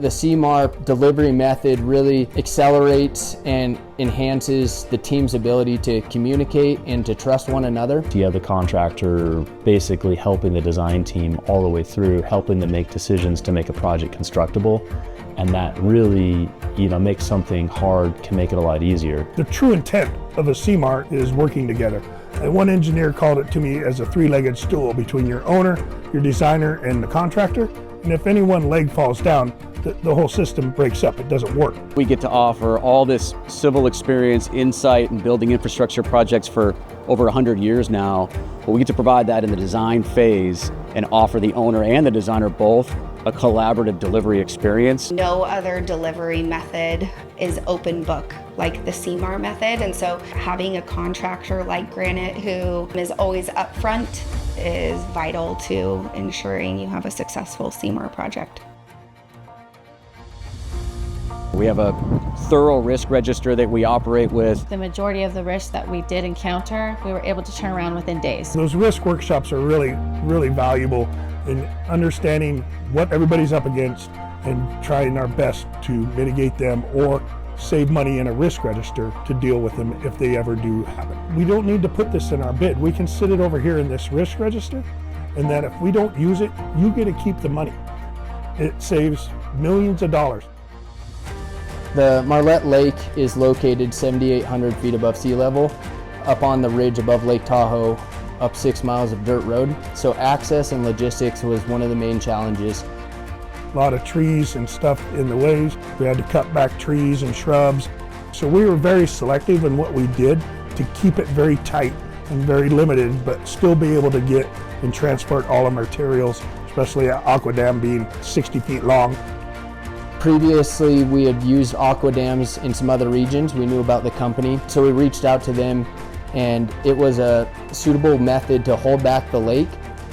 The CMAR delivery method really accelerates and enhances the team's ability to communicate and to trust one another. You have the contractor basically helping the design team all the way through, helping them make decisions to make a project constructible. And that really, makes something hard, can make it a lot easier. The true intent of a CMAR is working together. And one engineer called it to me as a three-legged stool between your owner, your designer, and the contractor. And if any one leg falls down, the whole system breaks up. It doesn't work. We get to offer all this civil experience, insight, and building infrastructure projects for over 100 years now. But we get to provide that in the design phase and offer the owner and the designer both a collaborative delivery experience. No other delivery method is open book like the CMAR method, and so having a contractor like Granite who is always upfront is vital to ensuring you have a successful CMAR project. We have a thorough risk register that we operate with. The majority of the risks that we did encounter, we were able to turn around within days. Those risk workshops are really, really valuable in understanding what everybody's up against and trying our best to mitigate them or save money in a risk register to deal with them if they ever do happen. We don't need to put this in our bid. We can sit it over here in this risk register, and that if we don't use it, you get to keep the money. It saves millions of dollars. The Marlette Lake is located 7,800 feet above sea level, up on the ridge above Lake Tahoe, up 6 miles of dirt road. So access and logistics was one of the main challenges. A lot of trees and stuff in the ways. We had to cut back trees and shrubs. So we were very selective in what we did to keep it very tight and very limited, but still be able to get and transport all our materials, especially at Aqua Dam being 60 feet long. Previously, we had used aqua dams in some other regions. We knew about the company, so we reached out to them, and it was a suitable method to hold back the lake.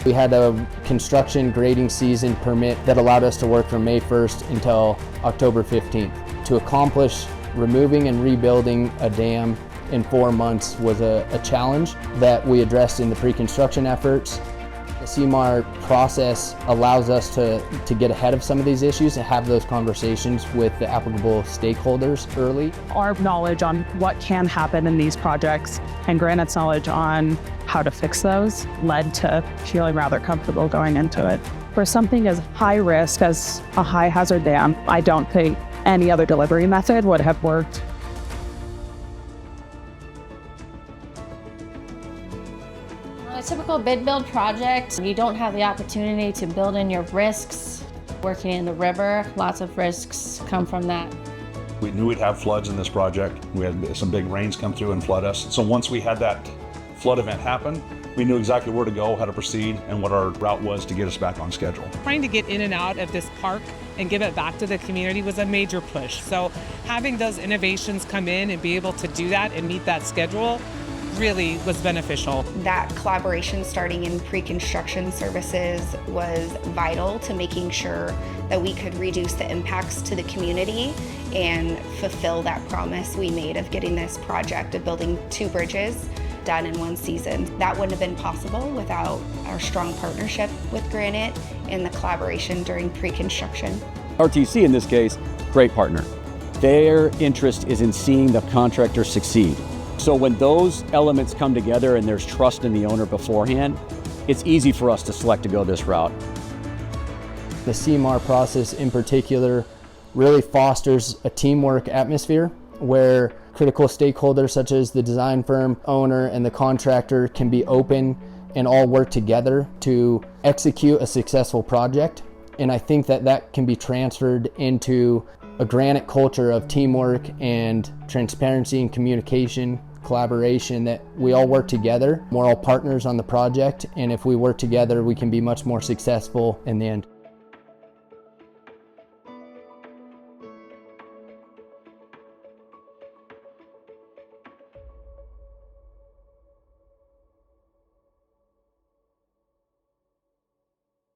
We had a construction grading season permit that allowed us to work from May 1st until October 15th. To accomplish removing and rebuilding a dam in 4 months was a challenge that we addressed in the pre-construction efforts. The CMAR process allows us to get ahead of some of these issues and have those conversations with the applicable stakeholders early. Our knowledge on what can happen in these projects and Granite's knowledge on how to fix those led to feeling rather comfortable going into it. For something as high risk as a high hazard dam, I don't think any other delivery method would have worked. A typical bid build project, you don't have the opportunity to build in your risks. Working in the river, lots of risks come from that. We knew we'd have floods in this project. We had some big rains come through and flood us. So once we had that flood event happen, we knew exactly where to go, how to proceed, and what our route was to get us back on schedule. Trying to get in and out of this park and give it back to the community was a major push. So having those innovations come in and be able to do that and meet that schedule really was beneficial. That collaboration starting in pre-construction services was vital to making sure that we could reduce the impacts to the community and fulfill that promise we made of getting this project of building 2 bridges done in 1 season. That wouldn't have been possible without our strong partnership with Granite and the collaboration during pre-construction. RTC in this case, great partner. Their interest is in seeing the contractor succeed. So when those elements come together and there's trust in the owner beforehand, it's easy for us to select to go this route. The CMAR process in particular really fosters a teamwork atmosphere where critical stakeholders such as the design firm, owner, and the contractor can be open and all work together to execute a successful project. And I think that can be transferred into a Granite culture of teamwork and transparency and communication, collaboration, that we all work together. We're all partners on the project, and if we work together, we can be much more successful in the end.